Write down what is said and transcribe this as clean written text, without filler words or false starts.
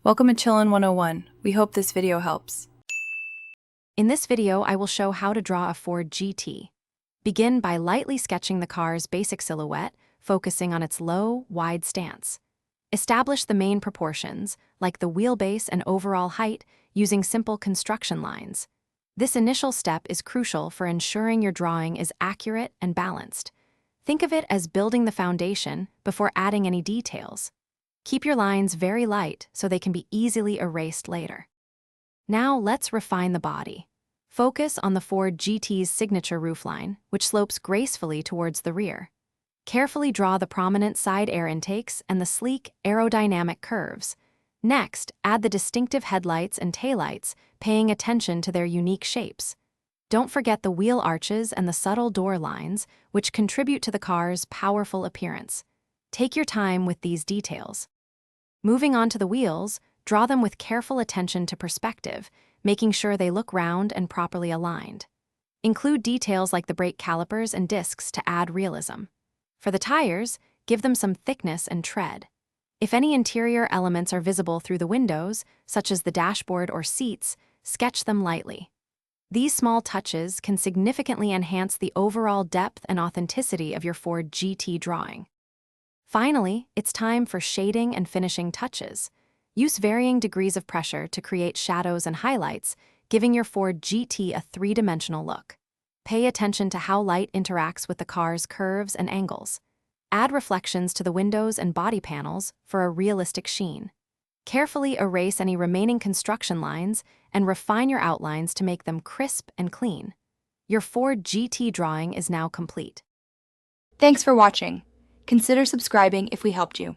Welcome to Chillin' 101. We hope this video helps. In this video, I will show how to draw a Ford GT. Begin by lightly sketching the car's basic silhouette, focusing on its low, wide stance. Establish the main proportions, like the wheelbase and overall height, using simple construction lines. This initial step is crucial for ensuring your drawing is accurate and balanced. Think of it as building the foundation before adding any details. Keep your lines very light so they can be easily erased later. Now let's refine the body. Focus on the Ford GT's signature roofline, which slopes gracefully towards the rear. Carefully draw the prominent side air intakes and the sleek, aerodynamic curves. Next, add the distinctive headlights and taillights, paying attention to their unique shapes. Don't forget the wheel arches and the subtle door lines, which contribute to the car's powerful appearance. Take your time with these details. Moving on to the wheels, draw them with careful attention to perspective, making sure they look round and properly aligned. Include details like the brake calipers and discs to add realism. For the tires, give them some thickness and tread. If any interior elements are visible through the windows, such as the dashboard or seats, sketch them lightly. These small touches can significantly enhance the overall depth and authenticity of your Ford GT drawing. Finally, it's time for shading and finishing touches. Use varying degrees of pressure to create shadows and highlights, giving your Ford GT a three-dimensional look. Pay attention to how light interacts with the car's curves and angles. Add reflections to the windows and body panels for a realistic sheen. Carefully erase any remaining construction lines and refine your outlines to make them crisp and clean. Your Ford GT drawing is now complete. Thanks for watching. Consider subscribing if we helped you.